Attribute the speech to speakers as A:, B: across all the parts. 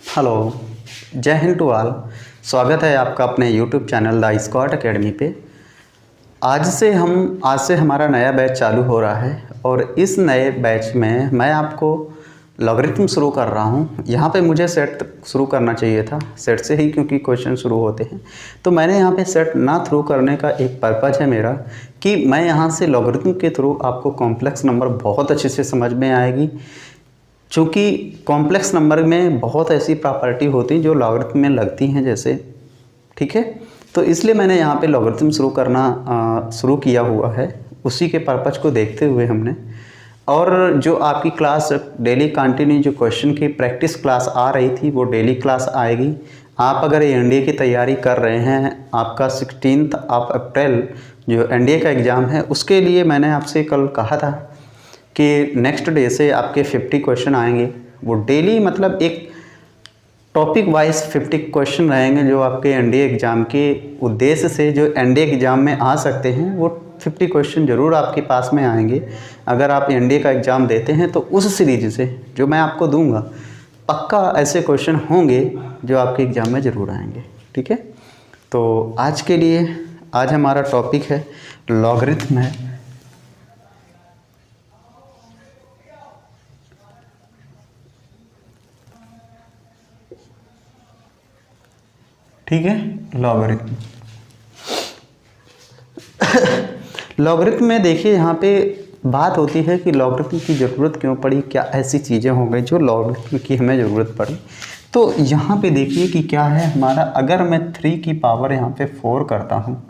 A: Hello, जय Hind to all. स्वागत है आपका अपने YouTube channel the Scott Academy पे। आज से हमारा नया बैच चालू हो रहा है और इस नए बैच में मैं आपको लॉगरिथम शुरू कर रहा हूँ। यहाँ पे मुझे सेट शुरू करना चाहिए था, सेट से ही क्योंकि क्वेश्चन शुरू होते हैं। तो मैंने यहाँ पे सेट ना थ्रू करने का एक पर्पज़ है मेरा कि मैं यहाँ से लॉगरिथम के थ्रू आपको कॉम्प्लेक्स नंबर बहुत अच्छे से समझ में आएगी। चूँकि कॉम्प्लेक्स नंबर में बहुत ऐसी प्रॉपर्टी होती हैं जो लॉगरिथम में लगती हैं जैसे, ठीक है। तो इसलिए मैंने यहाँ पे लॉगरिथम शुरू किया हुआ है, उसी के पर्पज़ को देखते हुए हमने। और जो आपकी क्लास डेली कंटिन्यू जो क्वेश्चन की प्रैक्टिस क्लास आ रही थी वो डेली क्लास आएगी। आप अगर एनडीए की तैयारी कर रहे हैं, आपका 16 अप्रैल जो एनडीए का एग्ज़ाम है उसके लिए मैंने आपसे कल कहा था कि नेक्स्ट डे से आपके 50 क्वेश्चन आएंगे। वो डेली मतलब एक टॉपिक वाइज 50 क्वेश्चन रहेंगे जो आपके एनडीए एग्ज़ाम के उद्देश्य से जो एनडीए एग्ज़ाम में आ सकते हैं, वो 50 क्वेश्चन ज़रूर आपके पास में आएंगे। अगर आप एनडीए का एग्ज़ाम देते हैं तो उस सीरीज से जो मैं आपको दूंगा पक्का ऐसे क्वेश्चन होंगे जो आपके एग्ज़ाम में ज़रूर आएंगे, ठीक है। तो आज के लिए आज हमारा टॉपिक है लॉगरिथम है। ठीक है, लॉगरिथम। लॉगरिथम में देखिए यहाँ पे बात होती है कि लॉगरिथम की ज़रूरत क्यों पड़ी, क्या ऐसी चीज़ें हो गई जो लॉगरिथम की हमें ज़रूरत पड़ी। तो यहाँ पे देखिए कि क्या है हमारा, अगर मैं 3 की पावर यहाँ पे 4 करता हूँ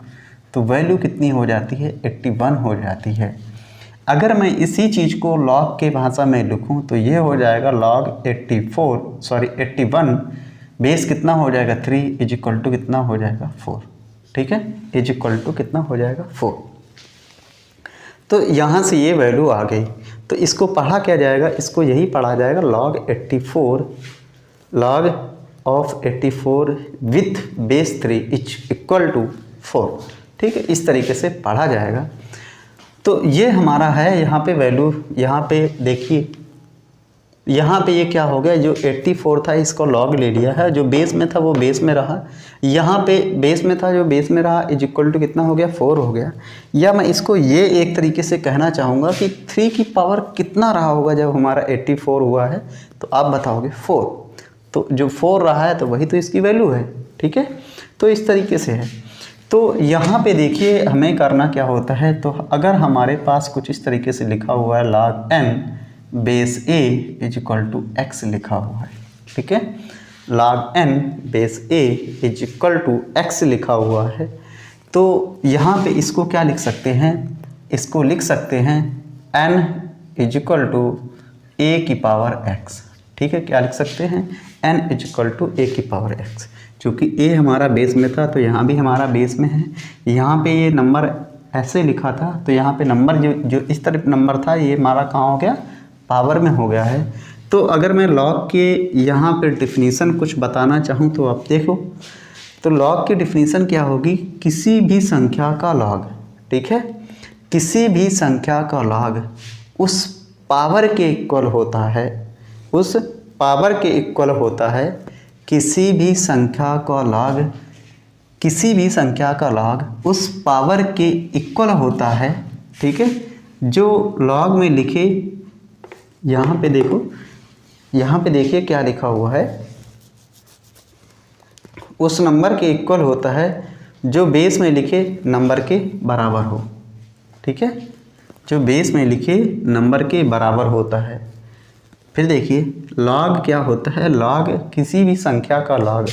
A: तो वैल्यू कितनी हो जाती है, 81 हो जाती है। अगर मैं इसी चीज़ को लॉग के भाषा में लिखूँ तो ये हो जाएगा लॉग 81 बेस कितना हो जाएगा 3 इज इक्वल टू कितना हो जाएगा 4, ठीक है, इज इक्वल टू कितना हो जाएगा 4। तो यहाँ से ये वैल्यू आ गई। तो इसको पढ़ा क्या जाएगा, इसको यही पढ़ा जाएगा log 84 with base 3 is equal to 4, ठीक है, इस तरीके से पढ़ा जाएगा। तो ये हमारा है यहाँ पे वैल्यू। यहाँ पे देखिए यहाँ पे ये क्या हो गया, जो 84 था इसको लॉग ले लिया है, जो बेस में था वो बेस में रहा, यहाँ पे बेस में था जो बेस में रहा इज इक्वल टू कितना हो गया 4 हो गया। या मैं इसको ये एक तरीके से कहना चाहूँगा कि 3 की पावर कितना रहा होगा जब हमारा 84 हुआ है, तो आप बताओगे 4। तो जो 4 रहा है तो वही तो इसकी वैल्यू है, ठीक है। तो इस तरीके से है। तो यहाँ पे देखिए हमें करना क्या होता है, तो अगर हमारे पास कुछ इस तरीके से लिखा हुआ है log n base a is equal to x लिखा हुआ है, ठीक है, log n base a is equal to x लिखा हुआ है। तो यहाँ पे इसको क्या लिख सकते हैं, इसको लिख सकते हैं n is equal to a की पावर x, ठीक है। क्या लिख सकते हैं, n is equal to a की पावर x। चूँकि a हमारा बेस में था तो यहाँ भी हमारा बेस में है। यहाँ पे ये नंबर ऐसे लिखा था तो यहाँ पे नंबर जो इस तरफ नंबर था ये हमारा कहाँ हो गया, पावर में हो गया है। तो अगर मैं लॉग के यहाँ पे डिफिनीसन कुछ बताना चाहूँ तो आप देखो, तो लॉग की डिफिनीसन क्या होगी, किसी भी संख्या का लॉग, ठीक है, किसी भी संख्या का लॉग उस पावर के इक्वल होता है, उस पावर के इक्वल होता है। किसी भी संख्या का लॉग, किसी भी संख्या का लॉग उस पावर के इक्वल होता है, ठीक है। जो लॉग में लिखे, यहाँ पे देखो, यहाँ पे देखिए क्या लिखा हुआ है, उस नंबर के इक्वल होता है जो बेस में लिखे नंबर के बराबर हो, ठीक है, जो बेस में लिखे नंबर के बराबर होता है। फिर देखिए लॉग क्या होता है, लॉग किसी भी संख्या का लॉग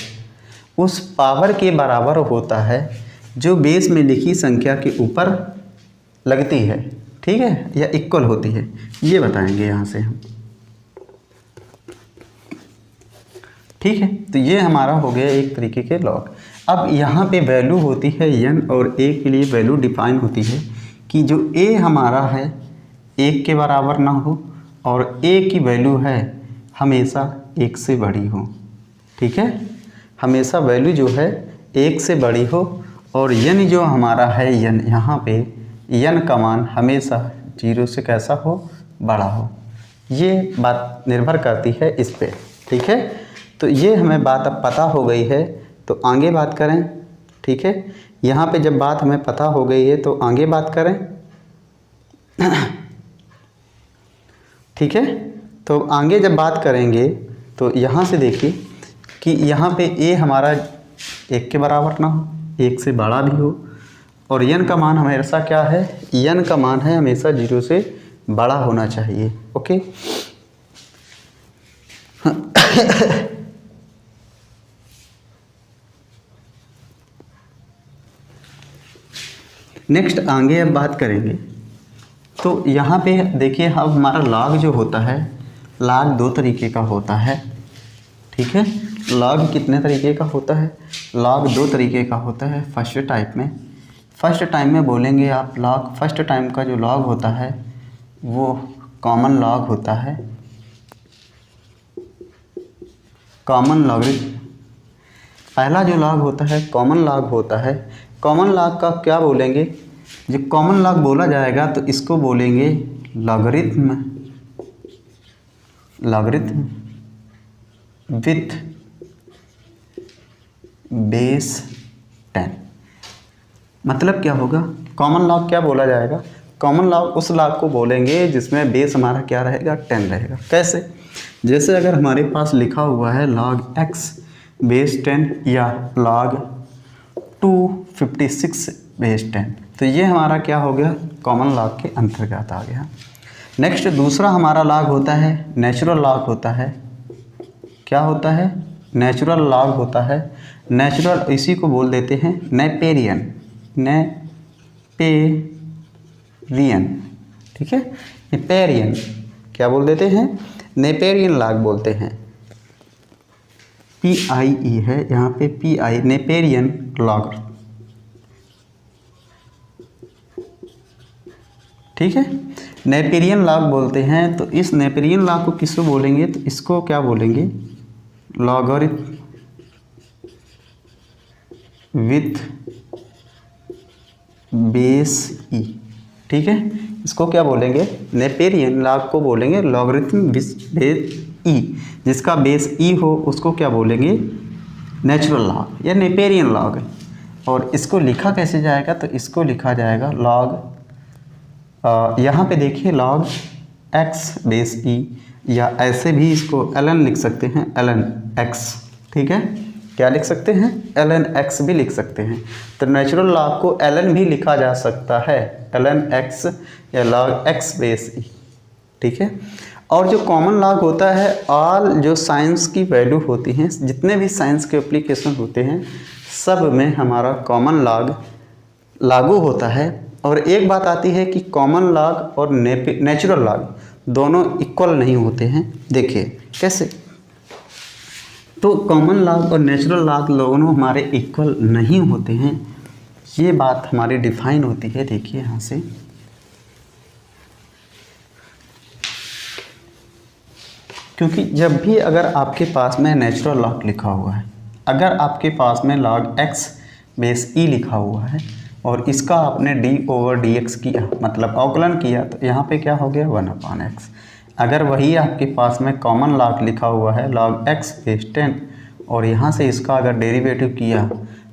A: उस पावर के बराबर होता है जो बेस में लिखी संख्या के ऊपर लगती है, ठीक है, या इक्वल होती है, ये बताएंगे यहाँ से हम, ठीक है। तो ये हमारा हो गया एक तरीके के लॉग। अब यहाँ पे वैल्यू होती है n और a के लिए वैल्यू डिफाइन होती है कि जो a हमारा है 1 के बराबर ना हो और a की वैल्यू है हमेशा 1 से बड़ी हो, ठीक है, हमेशा वैल्यू जो है 1 से बड़ी हो। और n जो हमारा है n, यहाँ पे n का मान हमेशा 0 से कैसा हो, बड़ा हो। ये बात निर्भर करती है इस पे, ठीक है। तो ये हमें बात अब पता हो गई है, तो आगे बात करें। ठीक है, यहाँ पे जब बात हमें पता हो गई है तो आगे बात करें। ठीक है, तो आगे जब बात करेंगे तो यहाँ से देखिए कि यहाँ पे ए हमारा 1 के बराबर ना हो, 1 से बड़ा भी हो, और यन का मान हमेशा क्या है, यन का मान है हमेशा 0 से बड़ा होना चाहिए। ओके। नेक्स्ट आगे अब बात करेंगे, तो यहाँ पे देखिए अब हमारा लॉग जो होता है, लॉग 2 तरीके का होता है। ठीक है, लॉग कितने तरीके का होता है, लॉग 2 तरीके का होता है। फर्स्ट टाइम में बोलेंगे आप लॉग, फर्स्ट टाइम का जो लॉग होता है वो कॉमन लॉग होता है, कॉमन लॉगरिथम। पहला जो लॉग होता है कॉमन लॉग होता है। कॉमन लॉग का क्या बोलेंगे, जब कॉमन लॉग बोला जाएगा तो इसको बोलेंगे लॉगरिथम, लॉगरिथम विथ बेस 10। मतलब क्या होगा, कॉमन लॉग क्या बोला जाएगा, कॉमन लॉग उस लॉग को बोलेंगे जिसमें बेस हमारा क्या रहेगा, 10 रहेगा। कैसे, जैसे अगर हमारे पास लिखा हुआ है log x बेस 10 या log 256 बेस 10, तो ये हमारा क्या हो गया, कॉमन लॉग के अंतर्गत आ गया। नेक्स्ट दूसरा हमारा लॉग होता है नेचुरल लॉग होता है। क्या होता है, नेचुरल लॉग होता है। नेचुरल इसी को बोल देते हैं नेपेरियन, नेपेरियन। ठीक है, नेपेरियन क्या बोल देते हैं, नेपेरियन लॉग बोलते हैं। PIE है यहाँ पे, PI नेपेरियन लॉग। ठीक है, नेपेरियन लॉग बोलते हैं। तो इस नेपेरियन लॉग को किसको बोलेंगे, तो इसको क्या बोलेंगे, लॉगरिथम विथ बेस ई। ठीक है, इसको क्या बोलेंगे, नेपेरियन लॉग को बोलेंगे लॉगरिथम विथ बेस ई, जिसका बेस ई हो उसको क्या बोलेंगे, नेचुरल लॉग या नेपेरियन लॉग। और इसको लिखा कैसे जाएगा, तो इसको लिखा जाएगा लॉग, यहाँ पे देखिए लॉग x बेस ई, या ऐसे भी इसको ln लिख सकते हैं, ln x। ठीक है, क्या लिख सकते हैं, ln x भी लिख सकते हैं। तो नेचुरल लॉग को ln भी लिखा जा सकता है, ln x या log x बेस ई। ठीक है, और जो कॉमन लॉग होता है, ऑल जो साइंस की वैल्यू होती हैं, जितने भी साइंस के एप्लीकेशन होते हैं सब में हमारा कॉमन लॉग लागू होता है। और एक बात आती है कि कॉमन लॉग और नेचुरल लॉग दोनों इक्वल नहीं होते हैं। देखिए कैसे, तो कॉमन लॉग और नेचुरल लॉग दोनों हमारे इक्वल नहीं होते हैं, ये बात हमारी डिफाइन होती है। देखिए यहाँ से, क्योंकि जब भी अगर आपके पास में नेचुरल लॉग लिखा हुआ है, अगर आपके पास में log x बेस ई लिखा हुआ है और इसका आपने d/dx किया, मतलब अवकलन किया, तो यहाँ पे क्या हो गया, 1/x। अगर वही आपके पास में कॉमन लॉग लिखा हुआ है log x बेस 10 और यहाँ से इसका अगर डेरिवेटिव किया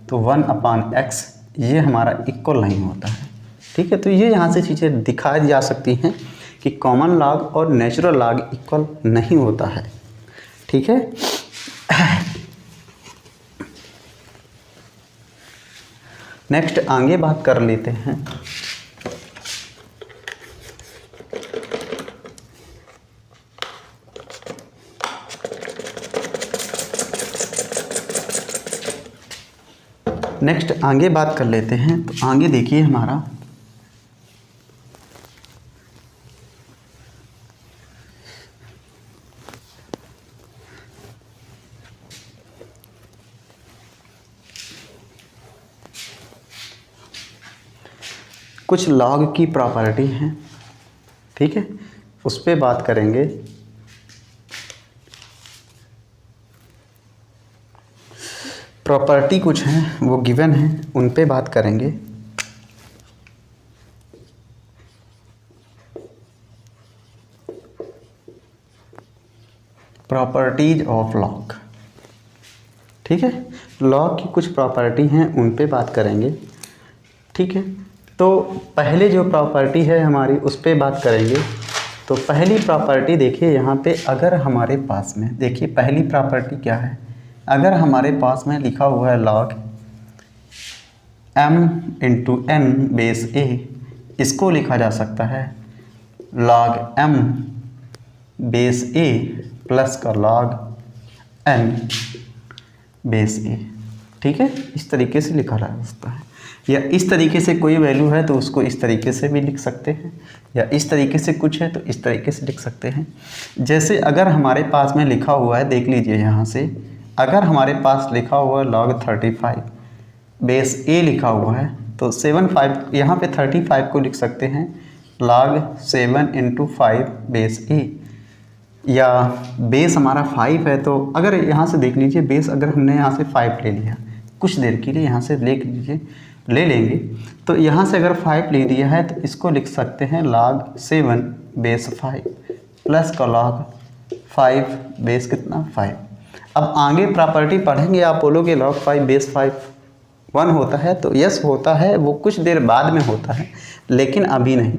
A: तो 1/x, ये हमारा इक्वल नहीं होता है। ठीक है, तो ये यहाँ से चीज़ें दिखाई जा सकती हैं कि कॉमन लॉग और नेचुरल लॉग इक्वल नहीं होता है। ठीक है, नेक्स्ट आगे बात कर लेते हैं। नेक्स्ट आगे बात कर लेते हैं, तो आगे देखिए हमारा कुछ लॉग की प्रॉपर्टी हैं। ठीक है, उस पर बात करेंगे। प्रॉपर्टी कुछ हैं वो गिवन हैं, उन पे बात करेंगे। Properties of log. ठीक है, लॉग की कुछ प्रॉपर्टी हैं उन पे बात करेंगे। ठीक है, तो पहले जो प्रॉपर्टी है हमारी उस पे बात करेंगे। तो पहली प्रॉपर्टी देखिए यहाँ पे, अगर हमारे पास में देखिए पहली प्रॉपर्टी क्या है, अगर हमारे पास में लिखा हुआ है log m into n base a, इसको लिखा जा सकता है log m base a plus का log n बेस a। ठीक है, इस तरीके से लिखा जा सकता है, या इस तरीके से कोई वैल्यू है तो उसको इस तरीके से भी लिख सकते हैं, या इस तरीके से कुछ है तो इस तरीके से लिख सकते हैं। जैसे अगर हमारे पास में लिखा हुआ है, देख लीजिए यहाँ से, अगर हमारे पास लिखा हुआ है log 35 बेस a लिखा हुआ है, तो 75 यहाँ पे 35 को लिख सकते हैं log 7 इंटू 5 बेस a, या बेस हमारा 5 है तो अगर यहाँ से देख लीजिए, बेस अगर हमने यहाँ से 5 ले लिया, कुछ देर के लिए यहाँ से ले लेंगे, तो यहाँ से अगर 5 ले लिया है तो इसको लिख सकते हैं log 7 बेस 5 प्लस का log 5 बेस कितना 5। अब आगे प्रॉपर्टी पढ़ेंगे, आप बोलोगे log 5 बेस 5 1 होता है, तो यस होता है, वो कुछ देर बाद में होता है, लेकिन अभी नहीं।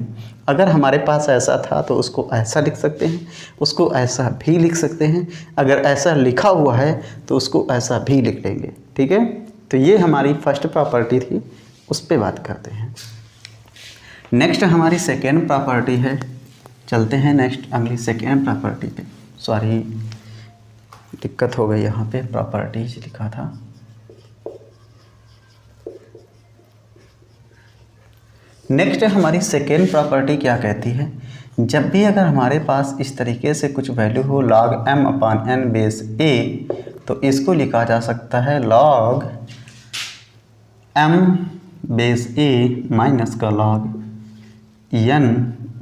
A: अगर हमारे पास ऐसा था तो उसको ऐसा लिख सकते हैं, उसको ऐसा भी लिख सकते हैं, अगर ऐसा लिखा हुआ है तो उसको ऐसा भी लिख लेंगे। ठीक है, तो ये हमारी फर्स्ट प्रॉपर्टी थी, उस पे बात करते हैं। नेक्स्ट हमारी सेकेंड प्रॉपर्टी है, चलते हैं नेक्स्ट अगली सेकेंड प्रॉपर्टी पे। सॉरी, दिक्कत हो गई, यहाँ पे प्रॉपर्टीज लिखा था। नेक्स्ट हमारी सेकेंड प्रॉपर्टी क्या कहती है, जब भी अगर हमारे पास इस तरीके से कुछ वैल्यू हो log m upon n base a, तो इसको लिखा जा सकता है log m base a minus का log n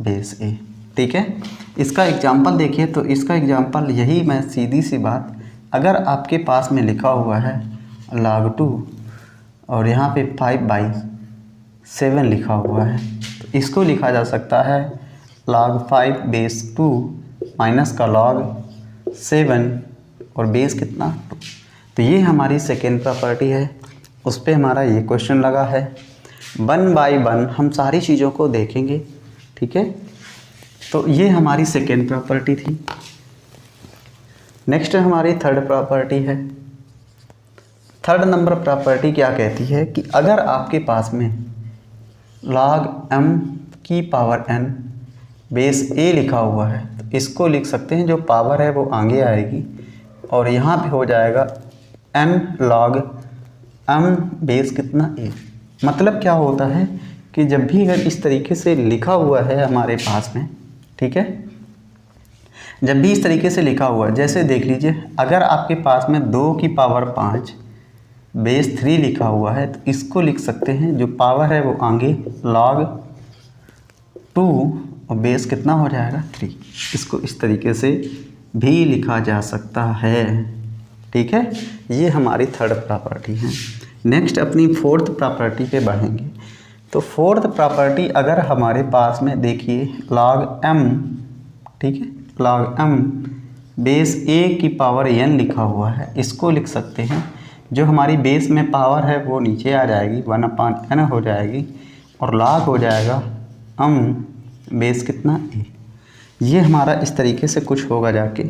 A: बेस a। ठीक है, इसका एग्जांपल देखिए, तो इसका एग्जांपल यही, मैं सीधी सी बात, अगर आपके पास में लिखा हुआ है log 2 और यहाँ पे 5/7 लिखा हुआ है, तो इसको लिखा जा सकता है log 5 बेस 2 माइनस का log 7 और बेस कितना 2। तो ये हमारी सेकेंड प्रॉपर्टी है, उस पर हमारा ये क्वेश्चन लगा है। 1 बाई 1 हम सारी चीज़ों को देखेंगे। ठीक है, तो ये हमारी सेकेंड प्रॉपर्टी थी। नेक्स्ट हमारी थर्ड प्रॉपर्टी है। थर्ड नंबर प्रॉपर्टी क्या कहती है कि अगर आपके पास में log m की पावर n बेस a लिखा हुआ है, तो इसको लिख सकते हैं, जो पावर है वो आगे आएगी और यहाँ पे हो जाएगा n log m बेस कितना a। मतलब क्या होता है कि जब भी अगर इस तरीके से लिखा हुआ है हमारे पास में, ठीक है, जब भी इस तरीके से लिखा हुआ है, जैसे देख लीजिए, अगर आपके पास में 2 की पावर 5 बेस 3 लिखा हुआ है, तो इसको लिख सकते हैं, जो पावर है वो आगे log 2 और बेस कितना हो जाएगा 3। इसको इस तरीके से भी लिखा जा सकता है। ठीक है, ये हमारी थर्ड प्रॉपर्टी है। नेक्स्ट अपनी फोर्थ प्रॉपर्टी पे बढ़ेंगे। तो फोर्थ प्रॉपर्टी अगर हमारे पास में देखिए log m, ठीक है, log m बेस a की पावर n लिखा हुआ है, इसको लिख सकते हैं, जो हमारी बेस में पावर है वो नीचे आ जाएगी, 1/n हो जाएगी और log हो जाएगा m बेस कितना a। ये हमारा इस तरीके से कुछ होगा जाके।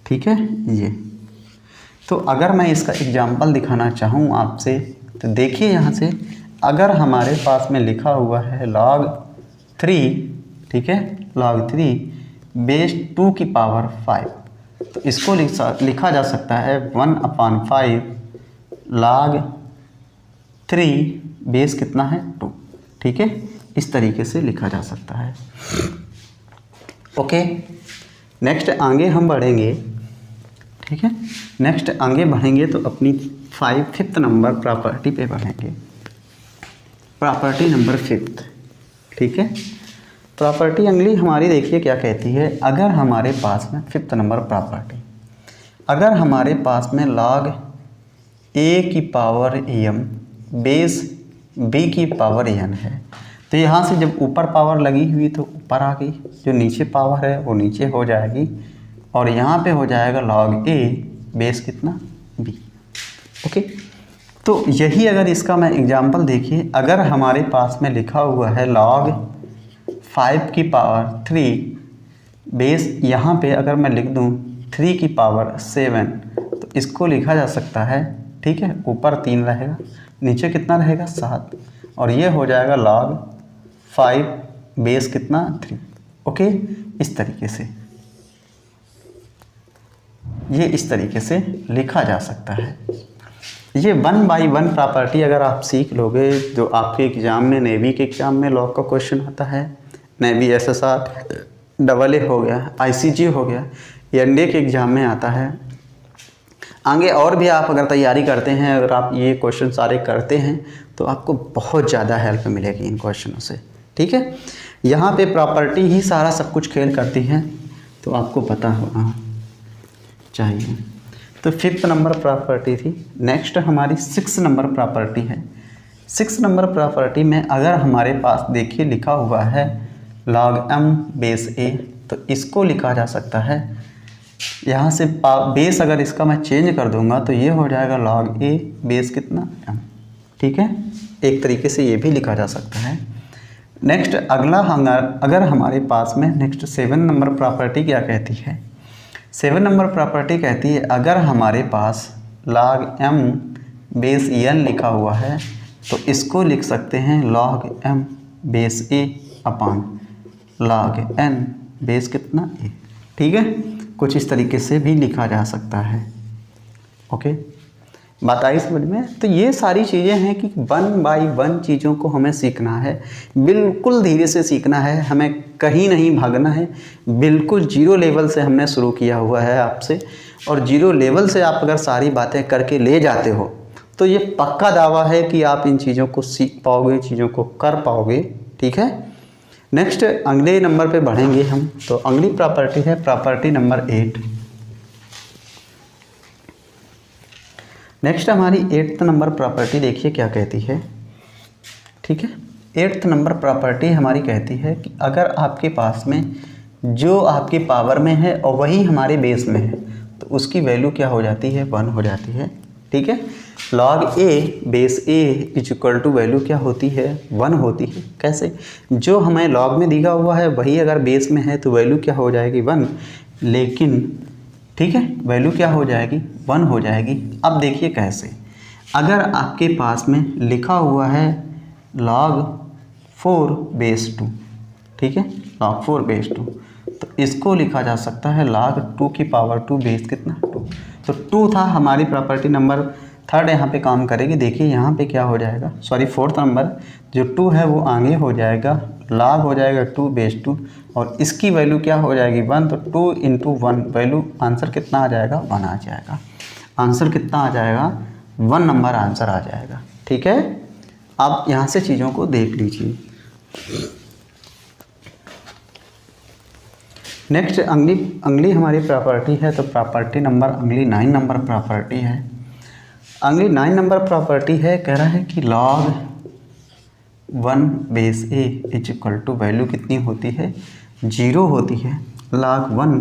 A: ठीक है, ये तो अगर मैं इसका एग्जांपल दिखाना चाहूँ आपसे, तो देखिए यहाँ से, अगर हमारे पास में लिखा हुआ है log 3, ठीक है, log 3 बेस 2 की पावर 5, तो इसको लिखा जा सकता है 1/5 log 3 बेस कितना है 2। ठीक है, इस तरीके से लिखा जा सकता है। ओके, नेक्स्ट आगे हम बढ़ेंगे। ठीक है, नेक्स्ट आगे बढ़ेंगे तो अपनी फिफ्थ नंबर प्रॉपर्टी पे बढ़ेंगे, प्रॉपर्टी नंबर 5। ठीक है, प्रॉपर्टी अगली हमारी देखिए क्या कहती है, अगर हमारे पास में 5th नंबर प्रॉपर्टी, अगर हमारे पास में log a की पावर m बेस b की पावर n है, तो यहाँ से जब ऊपर पावर लगी हुई तो ऊपर आ गई, जो नीचे पावर है वो नीचे हो जाएगी और यहाँ पे हो जाएगा log a बेस कितना b। ओके, तो यही अगर इसका मैं एग्जांपल देखिए, अगर हमारे पास में लिखा हुआ है log 5 की पावर 3 बेस, यहाँ पे अगर मैं लिख दूँ 3 की पावर 7, तो इसको लिखा जा सकता है, ठीक है, ऊपर 3 रहेगा, नीचे कितना रहेगा 7, और ये हो जाएगा log 5 बेस कितना 3। ओके, इस तरीके से ये इस तरीके से लिखा जा सकता है। ये 1 बाई 1 प्रॉपर्टी अगर आप सीख लोगे, जो आपके एग्ज़ाम में, नेवी के एग्ज़ाम में लॉग का क्वेश्चन आता है, नेवी SSR AA हो गया, ICG हो गया, एनडीए के एग्ज़ाम में आता है। आगे और भी आप अगर तैयारी करते हैं, अगर आप ये क्वेश्चन सारे करते हैं तो आपको बहुत ज़्यादा हेल्प मिलेगी इन क्वेश्चनों से, ठीक है। यहाँ पे प्रॉपर्टी ही सारा सब कुछ खेल करती है, तो आपको पता होना चाहिए। तो 5th नंबर प्रॉपर्टी थी। नेक्स्ट हमारी 6 नंबर प्रॉपर्टी है। 6 नंबर प्रॉपर्टी में अगर हमारे पास देखिए लिखा हुआ है log m बेस a, तो इसको लिखा जा सकता है, यहाँ से बेस अगर इसका मैं चेंज कर दूंगा तो ये हो जाएगा log a बेस कितना m, ठीक है। एक तरीके से ये भी लिखा जा सकता है। नेक्स्ट अगला अगर हमारे पास में नेक्स्ट 7 नंबर प्रॉपर्टी क्या कहती है? 7 नंबर प्रॉपर्टी कहती है अगर हमारे पास log m बेस n लिखा हुआ है तो इसको लिख सकते हैं log m base a upon log n base कितना a, ठीक है। कुछ इस तरीके से भी लिखा जा सकता है। ओके, बात आई समझ में? तो ये सारी चीज़ें हैं कि 1 बाई 1 चीज़ों को हमें सीखना है, बिल्कुल धीरे से सीखना है, हमें कहीं नहीं भागना है। बिल्कुल 0 लेवल से हमने शुरू किया हुआ है आपसे, और 0 लेवल से आप अगर सारी बातें करके ले जाते हो तो ये पक्का दावा है कि आप इन चीज़ों को सीख पाओगे, चीज़ों को कर पाओगे, ठीक है। नेक्स्ट अगले नंबर पे बढ़ेंगे हम। तो अगली प्रॉपर्टी है प्रॉपर्टी नंबर 8। नेक्स्ट हमारी 8th नंबर प्रॉपर्टी देखिए क्या कहती है, ठीक है। 8th नंबर प्रॉपर्टी हमारी कहती है कि अगर आपके पास में जो आपकी पावर में है और वही हमारे बेस में है तो उसकी वैल्यू क्या हो जाती है? 1 हो जाती है, ठीक है। log a base a is equal to value क्या होती है? 1 होती है। कैसे? जो हमें log में दिया हुआ है वही अगर बेस में है तो वैल्यू क्या हो जाएगी? 1, लेकिन ठीक है वैल्यू क्या हो जाएगी? 1 हो जाएगी। अब देखिए कैसे, अगर आपके पास में लिखा हुआ है log 4 बेस 2, ठीक है, log 4 बेस 2, तो इसको लिखा जा सकता है log 2 की पावर 2 बेस कितना? 2। तो 2 था हमारी प्रॉपर्टी नंबर 3 यहाँ पे काम करेगी। देखिए यहाँ पे क्या हो जाएगा, सॉरी 4th नंबर जो 2 है वो आगे हो जाएगा, log हो जाएगा 2 बेस 2, और इसकी वैल्यू क्या हो जाएगी? 1। तो 2 इंटू 1 वैल्यू आंसर कितना आ जाएगा? 1 आ जाएगा। आंसर कितना आ जाएगा? 1 नंबर आंसर आ जाएगा, ठीक है। आप यहाँ से चीज़ों को देख लीजिए। नेक्स्ट अगली हमारी प्रॉपर्टी है, तो प्रॉपर्टी नंबर अगली 9 नंबर प्रॉपर्टी है। अगली 9 नंबर प्रॉपर्टी है, कह रहा है कि log 1 base a is equal to value कितनी होती है? 0 होती है। log 1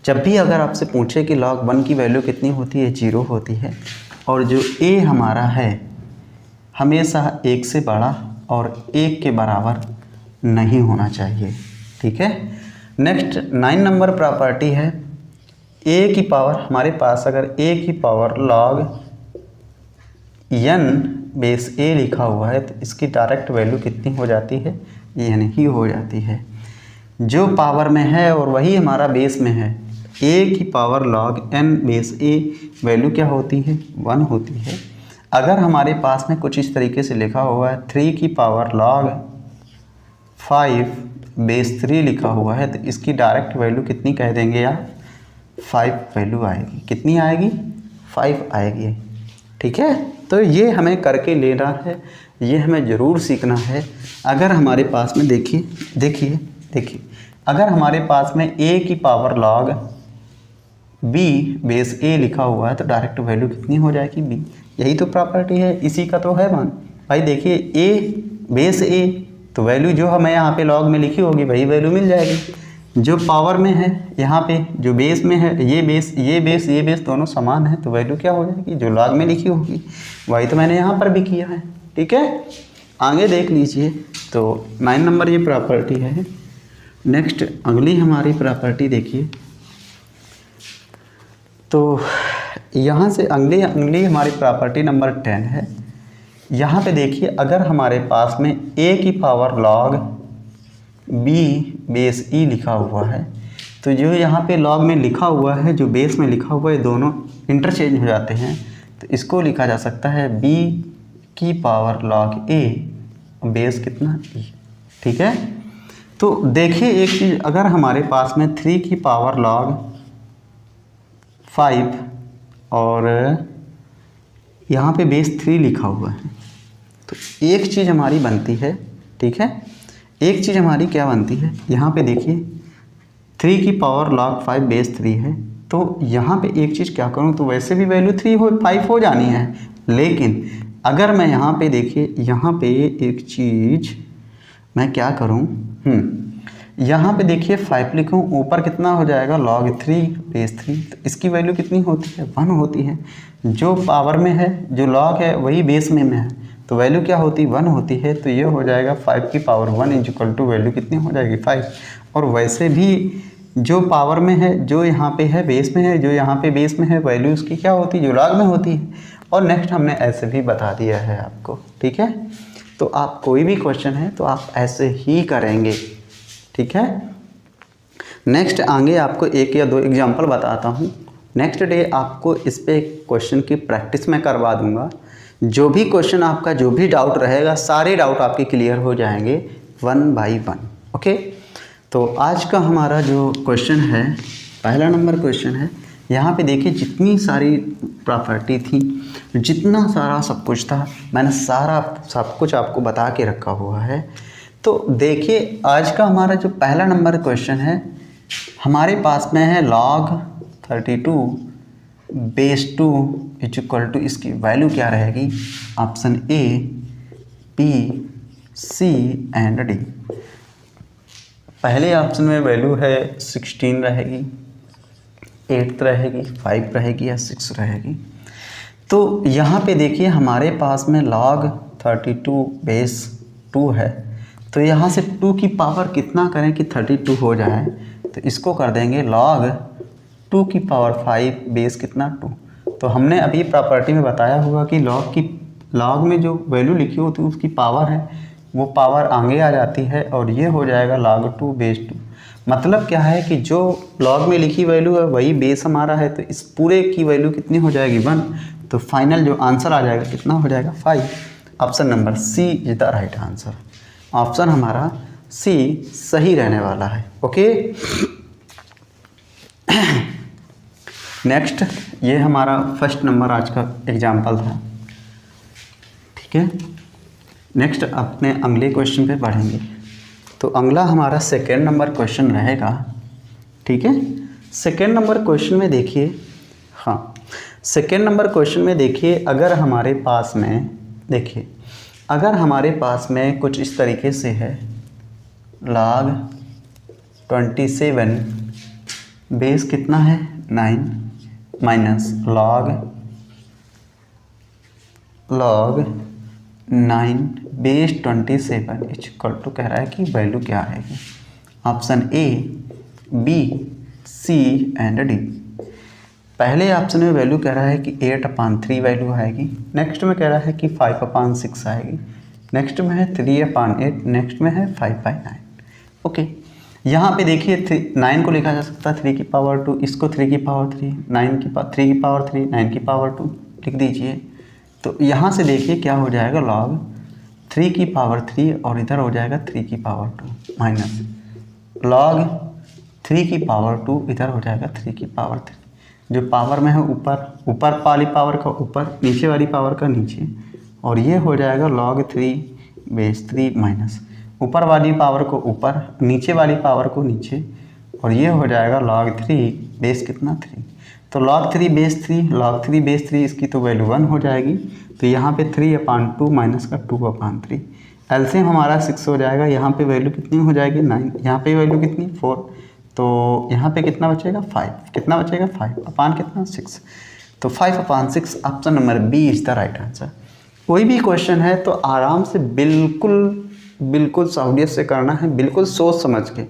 A: जब भी अगर आपसे पूछे कि log 1 की वैल्यू कितनी होती है? 0 होती है। और जो a हमारा है हमेशा 1 से बड़ा और 1 के बराबर नहीं होना चाहिए, ठीक है। नेक्स्ट 9 नंबर प्रॉपर्टी है a की पावर, हमारे पास अगर a की power log n base a लिखा हुआ है तो इसकी डायरेक्ट वैल्यू कितनी हो जाती है? n ही हो जाती है। जो पावर में है और वही हमारा बेस में है, a की power log n base a value क्या होती है? 1 होती है। अगर हमारे पास में कुछ इस तरीके से लिखा हुआ है 3 की पावर log 5 बेस 3 लिखा हुआ है तो इसकी डायरेक्ट वैल्यू कितनी कह देंगे आप? 5 वैल्यू आएगी। कितनी आएगी? 5 आएगी, ठीक है। तो ये हमें करके लेना है, ये हमें ज़रूर सीखना है। अगर हमारे पास में देखिए अगर हमारे पास में a की power log b base a लिखा हुआ है तो डायरेक्ट वैल्यू कितनी हो जाएगी? b। यही तो प्रॉपर्टी है, इसी का तो है मान। भाई देखिए a बेस a, तो वैल्यू जो हमें यहाँ पे log में लिखी होगी वही वैल्यू मिल जाएगी। जो पावर में है यहाँ पे, जो बेस में है, ये बेस दोनों समान है, तो वैल्यू क्या हो जाएगी, जो लॉग में लिखी होगी वही तो मैंने यहाँ पर भी किया है। ठीक है, आगे देख लीजिए। तो 9 नंबर ये प्रॉपर्टी है। नेक्स्ट अगली हमारी प्रॉपर्टी देखिए। तो यहाँ से अगली हमारी प्रॉपर्टी नंबर 10 है। यहाँ पे देखिए, अगर हमारे पास में a की power log b base e लिखा हुआ है, तो जो यहाँ पे लॉग में लिखा हुआ है, जो बेस में लिखा हुआ है, दोनों इंटरचेंज हो जाते हैं। तो इसको लिखा जा सकता है b की पावर लॉग a, बेस कितना e। ठीक है, तो देखिए एक चीज़, अगर हमारे पास में 3 की पावर लॉग 5 और यहाँ पे बेस 3 लिखा हुआ है, तो एक चीज़ हमारी बनती है। ठीक है, एक चीज़ हमारी क्या बनती है, यहाँ पे देखिए 3 की पावर लॉग 5 बेस 3 है, तो यहाँ पे एक चीज़ क्या करूँ, तो वैसे भी वैल्यू 5 हो जानी है, लेकिन अगर मैं यहाँ पे देखिए, यहाँ पे एक चीज़ मैं क्या करूँ, यहाँ पे देखिए 5 लिखूँ, ऊपर कितना हो जाएगा log 3 बेस 3, तो इसकी वैल्यू कितनी होती है, 1 होती है। जो पावर में है, जो log है, वही बेस में है, तो वैल्यू क्या होती है, 1 होती है। तो ये हो जाएगा 5 की power 1 is equal to value कितनी हो जाएगी, 5। और वैसे भी जो पावर में है, जो यहाँ पे है बेस में है, जो यहाँ पे बेस में है, वैल्यू उसकी क्या होती है, जो log में होती है। और नेक्स्ट हमने ऐसे भी बता दिया है आपको। ठीक है, तो आप कोई भी क्वेश्चन है तो आप ऐसे ही करेंगे। ठीक है, नेक्स्ट आगे आपको 1 या 2 एग्जांपल बताता हूँ। नेक्स्ट डे आपको इस पे क्वेश्चन की प्रैक्टिस में करवा दूंगा। जो भी क्वेश्चन आपका, जो भी डाउट रहेगा, सारे डाउट आपके क्लियर हो जाएंगे 1 बाई 1। ओके, तो आज का हमारा जो क्वेश्चन है, पहला नंबर क्वेश्चन है। यहाँ पे देखिए जितनी सारी प्रॉपर्टी थी, जितना सारा सब कुछ था, मैंने सारा सब कुछ आपको बता के रखा हुआ है। तो देखिए आज का हमारा जो पहला नंबर क्वेश्चन है, हमारे पास में है log 32 base 2 is equal to, इसकी वैल्यू क्या रहेगी, option A, B, C and D. पहले ऑप्शन में वैल्यू है 16 रहेगी, 8 रहेगी, 5 रहेगी या 6 रहेगी। तो यहाँ पे देखिए हमारे पास में log 32 बेस 2 है, तो यहाँ से 2 की पावर कितना करें कि 32 हो जाए, तो इसको कर देंगे log 2 की पावर 5 बेस कितना 2। तो हमने अभी प्रॉपर्टी में बताया हुआ कि log में जो वैल्यू लिखी होती है उसकी पावर है, वो पावर आगे आ जाती है, और ये हो जाएगा log 2 बेस 2। मतलब क्या है कि जो log में लिखी वैल्यू है वही बेस हमारा है, तो इस पूरे की वैल्यू कितनी हो जाएगी, 1। तो फाइनल जो आंसर आ जाएगा कितना हो जाएगा, 5। Option number C is the right answer. Option हमारा सी सही रहने वाला है। ओके, नेक्स्ट ये हमारा फर्स्ट नंबर आज का एग्जाम्पल था। ठीक है, नेक्स्ट अपने अगले क्वेश्चन पे बढ़ेंगे। तो अगला हमारा सेकेंड नंबर क्वेश्चन रहेगा। ठीक है, सेकेंड नंबर क्वेश्चन में देखिए, हाँ सेकेंड नंबर क्वेश्चन में देखिए, अगर हमारे पास में देखिए, अगर हमारे पास में कुछ इस तरीके से है, log 27 बेस कितना है 9 minus log 9 base 27 is equal to, कह रहा है कि वैल्यू क्या आएगी, option A, B, C and D. पहले ऑप्शन में वैल्यू कह रहा है कि 8/3 वैल्यू आएगी, नेक्स्ट में कह रहा है कि 5/6 आएगी, नेक्स्ट में है 3/8, नेक्स्ट में है 5/9। ओके, यहाँ पे देखिए 9 को लिखा जा सकता है 3 की पावर 2, इसको 3 की पावर 3, 3 की पावर 3, 9 की पावर 2 लिख दीजिए। तो यहाँ से देखिए क्या हो जाएगा, log 3 की पावर 3 और इधर हो जाएगा 3 की पावर 2 माइनस log 3 की पावर 2, इधर हो जाएगा 3 की पावर 3। जो पावर में है ऊपर वाली पावर का ऊपर, नीचे वाली पावर का नीचे, और ये हो जाएगा log 3 बेस 3 माइनस ऊपर वाली पावर को ऊपर, नीचे वाली पावर को नीचे, और ये हो जाएगा log 3 बेस कितना 3। तो log 3 बेस 3, log 3 बेस 3, इसकी तो वैल्यू 1 हो जाएगी। तो यहाँ पे 3/2 माइनस का 2/3, एलसीएम हमारा 6 हो जाएगा। यहाँ पे वैल्यू कितनी हो जाएगी 9, यहाँ पे वैल्यू कितनी 4, तो यहाँ पे कितना बचेगा 5, कितना बचेगा 5 अपान कितना 6, तो 5/6 option number B is the right answer. कोई भी क्वेश्चन है तो आराम से बिल्कुल सहूलियत से करना है, बिल्कुल सोच समझ के,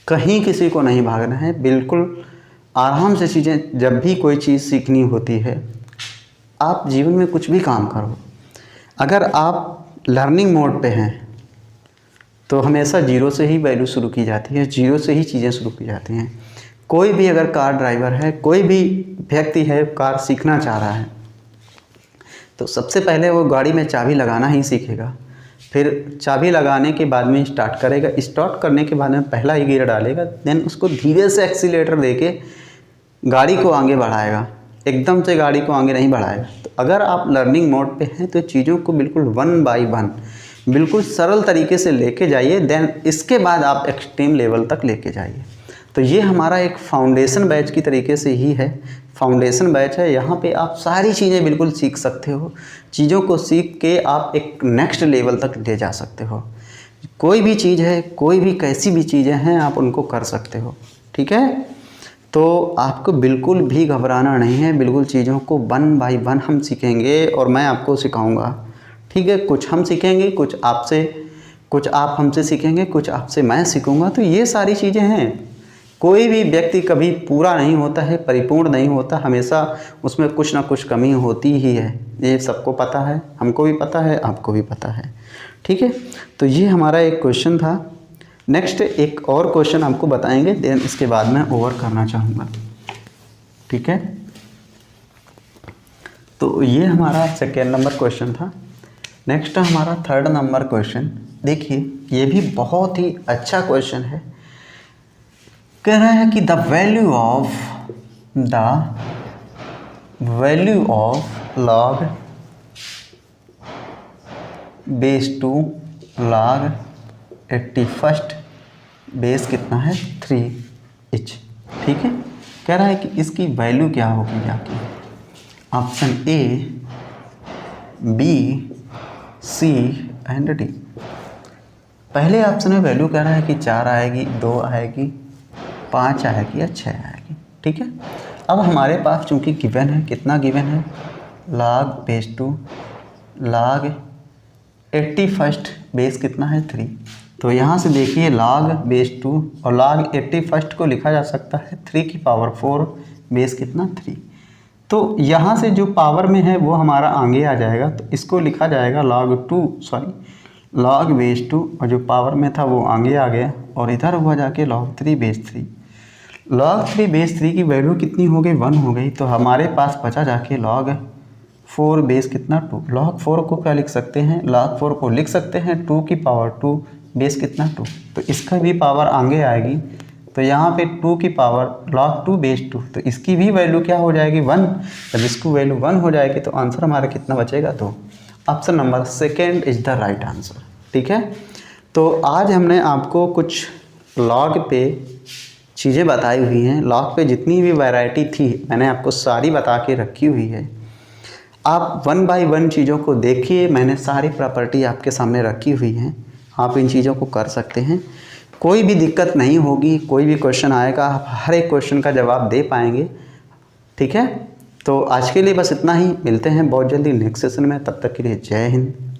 A: कहीं किसी को नहीं भागना है, बिल्कुल आराम से चीज़ें। जब भी कोई चीज़ सीखनी होती है, आप जीवन में कुछ भी काम करो, अगर आप लर्निंग मोड पे हैं तो हमेशा जीरो से ही वैल्यू शुरू की जाती है, जीरो से ही चीज़ें शुरू की जाती हैं। कोई भी अगर कार ड्राइवर है, कोई भी व्यक्ति है कार सीखना चाह रहा है, तो सबसे पहले वो गाड़ी में चाबी लगाना ही सीखेगा, फिर चाबी लगाने के बाद में स्टार्ट करेगा, स्टार्ट करने के बाद में पहला ही गियर डालेगा, देन उसको धीरे से एक्सीलेटर देके गाड़ी को आगे बढ़ाएगा, एकदम से गाड़ी को आगे नहीं बढ़ाएगा। तो अगर आप लर्निंग मोड पे हैं तो चीज़ों को बिल्कुल 1 बाय 1 बिल्कुल सरल तरीके से लेके जाइए, देन इसके बाद आप एक्सट्रीम लेवल तक लेके जाइए। तो ये हमारा एक फाउंडेशन बैच की तरीके से ही है, फाउंडेशन बैच है। यहाँ पे आप सारी चीज़ें बिल्कुल सीख सकते हो, चीज़ों को सीख के आप एक नेक्स्ट लेवल तक ले जा सकते हो। कोई भी चीज़ है, कोई भी कैसी भी चीज़ें हैं, आप उनको कर सकते हो, ठीक है। तो आपको बिल्कुल भी घबराना नहीं है, बिल्कुल चीज़ों को 1 बाय 1 हम सीखेंगे और मैं आपको सिखाऊंगा, ठीक है। कुछ हम सीखेंगे, कुछ आप हमसे सीखेंगे, कुछ आपसे मैं सीखूंगा। तो ये सारी चीज़ें हैं। कोई भी व्यक्ति कभी पूरा नहीं होता है, परिपूर्ण नहीं होता, हमेशा उसमें कुछ ना कुछ कमी होती ही है। ये सबको पता है, हमको भी पता है, आपको भी पता है, ठीक है। तो ये हमारा एक क्वेश्चन था। नेक्स्ट एक और क्वेश्चन आपको बताएंगे, देन इसके बाद मैं ओवर करना चाहूँगा, ठीक है। तो ये हमारा सेकेंड नंबर क्वेश्चन था। नेक्स्ट हमारा थर्ड नंबर क्वेश्चन, देखिए ये भी बहुत ही अच्छा क्वेश्चन है। कह रहा है कि the value of log base 2 log 81 base कितना है 3h, ठीक है। कह रहा है कि इसकी वैल्यू क्या होगी जाके, option A, B, C and D. पहले ऑप्शन में वैल्यू कह रहा है कि 4 आएगी, 2 आएगी, 5 आएगी या 6 आएगी, ठीक है। अब हमारे पास चूंकि गिवन है, कितना गिवन है, log बेस 2 log 81 बेस कितना है 3। तो यहाँ से देखिए log बेस 2 और log 81 को लिखा जा सकता है 3 की पावर 4 बेस कितना 3। तो यहाँ से जो पावर में है वो हमारा आगे आ जाएगा, तो इसको लिखा जाएगा log बेस 2 और जो पावर में था वो आगे आ गया, और इधर हुआ जाके log 3 बेस 3। log 3 बेस 3 की वैल्यू कितनी हो गई 1 हो गई, तो हमारे पास बचा जाके log 4 बेस कितना 2। log 4 को क्या लिख सकते हैं, log 4 को लिख सकते हैं 2 की पावर 2 बेस कितना 2। तो इसका भी पावर आगे आएगी, तो यहाँ पे 2 की पावर log 2 बेस 2, तो इसकी भी वैल्यू क्या हो जाएगी 1। जब इसको वैल्यू 1 हो जाएगी तो आंसर हमारा कितना बचेगा 2। Option number second is the right answer, ठीक है। तो आज हमने आपको कुछ लॉग पे चीज़ें बताई हुई हैं। लॉग पे जितनी भी वैरायटी थी मैंने आपको सारी बता के रखी हुई है। आप 1 बाय 1 चीज़ों को देखिए, मैंने सारी प्रॉपर्टी आपके सामने रखी हुई हैं, आप इन चीज़ों को कर सकते हैं। कोई भी दिक्कत नहीं होगी, कोई भी क्वेश्चन आएगा आप हर एक क्वेश्चन का जवाब दे पाएंगे, ठीक है। तो आज के लिए बस इतना ही, मिलते हैं बहुत जल्दी नेक्स्ट सेशन में, तब तक के लिए जय हिंद।